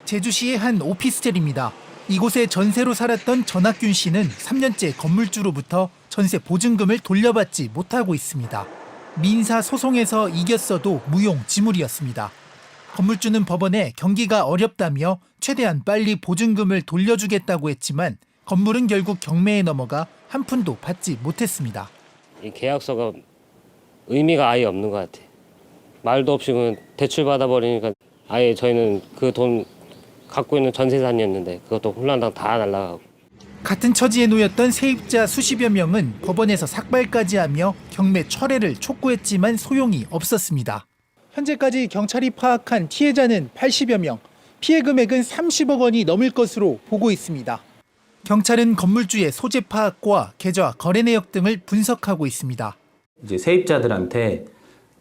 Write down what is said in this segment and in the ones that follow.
제주시의 한 오피스텔입니다. 이곳에 전세로 살았던 전학균 씨는 3년째 건물주로부터 전세 보증금을 돌려받지 못하고 있습니다. 민사 소송에서 이겼어도 무용지물이었습니다. 건물주는 법원에 경기가 어렵다며 최대한 빨리 보증금을 돌려주겠다고 했지만 건물은 결국 경매에 넘어가 한 푼도 받지 못했습니다. 이 계약서가 의미가 아예 없는 것 같아. 말도 없이 대출 받아버리니까 아예 저희는 그 돈 갖고 있는 전세산이었는데 그것도 홀라당 다 날라가고. 같은 처지에 놓였던 세입자 수십여 명은 법원에서 삭발까지 하며 경매 철회를 촉구했지만 소용이 없었습니다. 현재까지 경찰이 파악한 피해자는 80여 명, 피해 금액은 30억 원이 넘을 것으로 보고 있습니다. 경찰은 건물주의 소재 파악과 계좌 거래 내역 등을 분석하고 있습니다. 이제 세입자들한테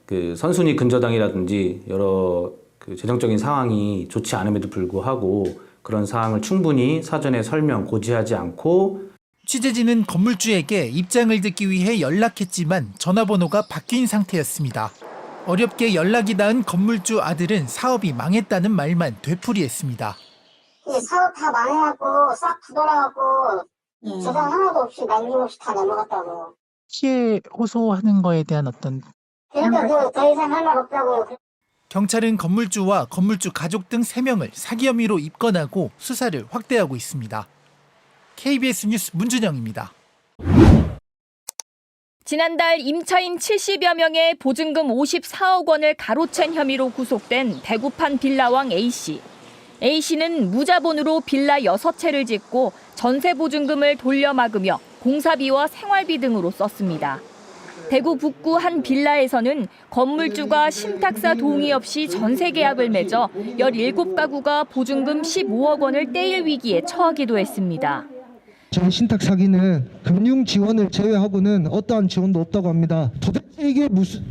그 선순위 근저당이라든지 여러 재정적인 상황이 좋지 않음에도 불구하고 그런 사항을 충분히 사전에 설명, 고지하지 않고 취재진은 건물주에게 입장을 듣기 위해 연락했지만 전화번호가 바뀐 상태였습니다. 어렵게 연락이 닿은 건물주 아들은 사업이 망했다는 말만 되풀이했습니다. 사업 다 망해갖고 싹 굳어나갖고 재산 하나도 없이 남김없이 다 넘어갔다고. 피해 호소하는 거에 대한 어떤... 그러니까 더 이상 할 말 없다고. 경찰은 건물주와 건물주 가족 등 3명을 사기 혐의로 입건하고 수사를 확대하고 있습니다. KBS 뉴스 문준영입니다. 지난달 임차인 70여 명의 보증금 54억 원을 가로챈 혐의로 구속된 대구판 빌라왕 A씨. A씨는 무자본으로 빌라 6채를 짓고 전세 보증금을 돌려막으며 공사비와 생활비 등으로 썼습니다. 대구 북구 한 빌라에서는 건물주가 신탁사 동의 없이 전세 계약을 맺어 17가구가 보증금 15억 원을 떼일 위기에 처하기도 했습니다. 저희 신탁 사기는 금융 지원을 제외하고는 어떠한 지원도 없다고 합니다. 도대체 이게 무슨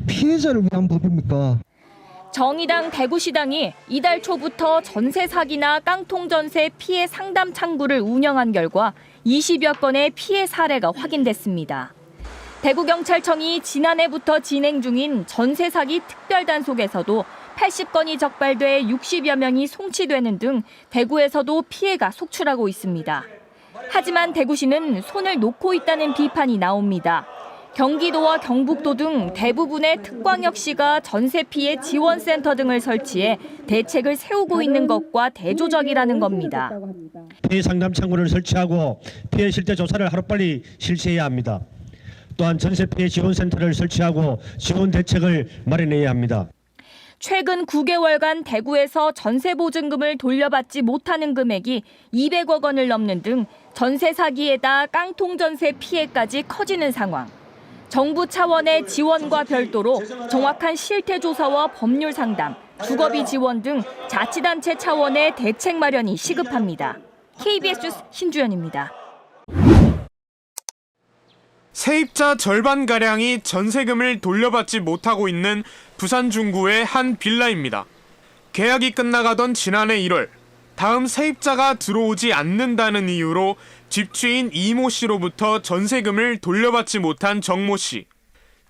피해자를 위한 법입니까? 정의당 대구시당이 이달 초부터 전세 사기나 깡통 전세 피해 상담 창구를 운영한 결과 20여 건의 피해 사례가 확인됐습니다. 대구경찰청이 지난해부터 진행 중인 전세 사기 특별단속에서도 80건이 적발돼 60여 명이 송치되는 등 대구에서도 피해가 속출하고 있습니다. 하지만 대구시는 손을 놓고 있다는 비판이 나옵니다. 경기도와 경북도 등 대부분의 특광역시가 전세 피해 지원센터 등을 설치해 대책을 세우고 있는 것과 대조적이라는 겁니다. 피해 상담 창구를 설치하고 피해 실태 조사를 하루빨리 실시해야 합니다. 또한 전세 피해 지원센터를 설치하고 지원 대책을 마련해야 합니다. 최근 9개월간 대구에서 전세 보증금을 돌려받지 못하는 금액이 200억 원을 넘는 등 전세 사기에다 깡통 전세 피해까지 커지는 상황. 정부 차원의 지원과 별도로 정확한 실태 조사와 법률 상담, 주거비 지원 등 자치단체 차원의 대책 마련이 시급합니다. KBS 뉴스 신주연입니다. 세입자 절반가량이 전세금을 돌려받지 못하고 있는 부산 중구의 한 빌라입니다. 계약이 끝나가던 지난해 1월, 다음 세입자가 들어오지 않는다는 이유로 집주인 이모 씨로부터 전세금을 돌려받지 못한 정모 씨.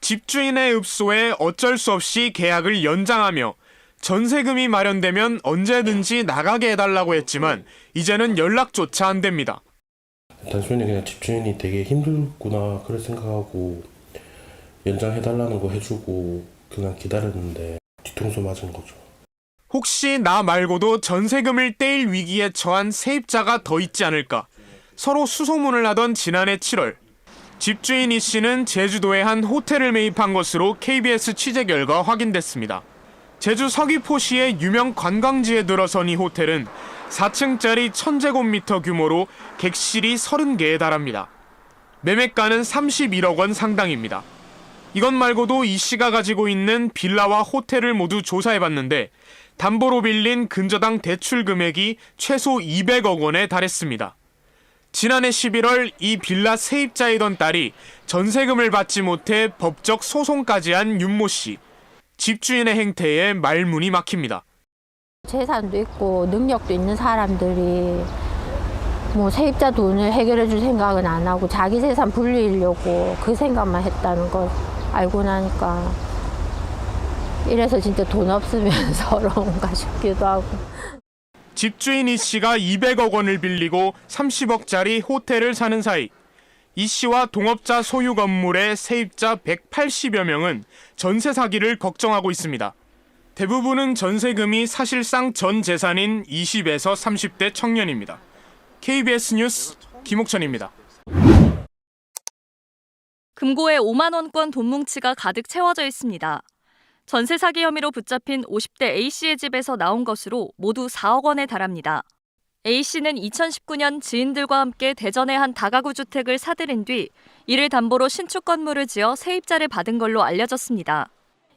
집주인의 읍소에 어쩔 수 없이 계약을 연장하며 전세금이 마련되면 언제든지 나가게 해달라고 했지만 이제는 연락조차 안 됩니다. 단순히 그냥 집주인이 되게 힘들구나 그걸 생각하고 연장해달라는 거 해주고 그냥 기다렸는데 뒤통수 맞은 거죠. 혹시 나 말고도 전세금을 떼일 위기에 처한 세입자가 더 있지 않을까? 서로 수소문을 하던 지난해 7월, 집주인 이 씨는 제주도의 한 호텔을 매입한 것으로 KBS 취재 결과 확인됐습니다. 제주 서귀포시의 유명 관광지에 들어선 이 호텔은 4층짜리 1000제곱미터 규모로 객실이 30개에 달합니다. 매매가는 31억 원 상당입니다. 이것 말고도 이 씨가 가지고 있는 빌라와 호텔을 모두 조사해봤는데 담보로 빌린 근저당 대출 금액이 최소 200억 원에 달했습니다. 지난해 11월 이 빌라 세입자이던 딸이 전세금을 받지 못해 법적 소송까지 한 윤모 씨. 집주인의 행태에 말문이 막힙니다. 재산도 있고 능력도 있는 사람들이 뭐 세입자 돈을 해결해 줄 생각은 안 하고 자기 재산 불리려고 그 생각만 했다는 걸 알고 나니까 이래서 진짜 돈 없으면 서러운가 싶기도 하고. 집주인 이 씨가 200억 원을 빌리고 30억짜리 호텔을 사는 사이 이 씨와 동업자 소유 건물의 세입자 180여 명은 전세 사기를 걱정하고 있습니다. 대부분은 전세금이 사실상 전 재산인 20에서 30대 청년입니다. KBS 뉴스 김옥천입니다. 금고에 5만 원권 돈 뭉치가 가득 채워져 있습니다. 전세 사기 혐의로 붙잡힌 50대 A씨의 집에서 나온 것으로 모두 4억 원에 달합니다. A씨는 2019년 지인들과 함께 대전의 한 다가구 주택을 사들인 뒤 이를 담보로 신축 건물을 지어 세입자를 받은 걸로 알려졌습니다.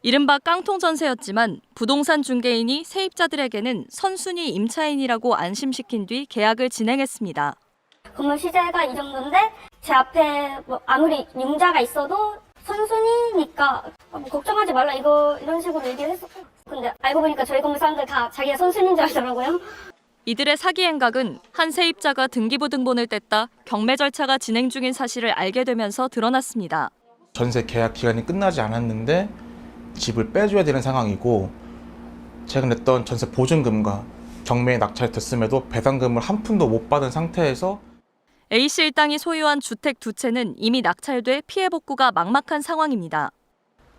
이른바 깡통 전세였지만 부동산 중개인이 세입자들에게는 선순위 임차인이라고 안심시킨 뒤 계약을 진행했습니다. 건물 시세가 이 정도인데 제 앞에 뭐 아무리 융자가 있어도 선순위니까 걱정하지 말라 이런 식으로 얘기를 했었고, 근데 알고 보니까 저희 건물 사람들 다 자기가 선순위인 줄 알더라고요. 이들의 사기 행각은 한 세입자가 등기부등본을 뗐다 경매 절차가 진행 중인 사실을 알게 되면서 드러났습니다. 전세 계약 기간이 끝나지 않았는데 집을 빼줘야 되는 상황이고, 제가 냈던 전세 보증금과 경매에 낙찰이 됐음에도 배당금을 한 푼도 못 받은 상태에서 A씨 일당이 소유한 주택 두 채는 이미 낙찰돼 피해 복구가 막막한 상황입니다.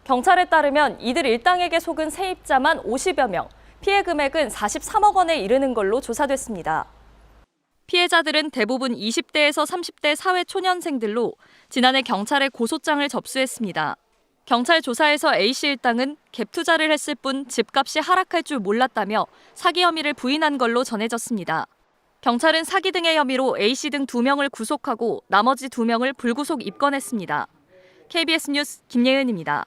경찰에 따르면 이들 일당에게 속은 세입자만 50여 명, 피해 금액은 43억 원에 이르는 걸로 조사됐습니다. 피해자들은 대부분 20대에서 30대 사회 초년생들로 지난해 경찰에 고소장을 접수했습니다. 경찰 조사에서 A씨 일당은 갭 투자를 했을 뿐 집값이 하락할 줄 몰랐다며 사기 혐의를 부인한 걸로 전해졌습니다. 경찰은 사기 등의 혐의로 A씨 등 2명을 구속하고 나머지 2명을 불구속 입건했습니다. KBS 뉴스 김예은입니다.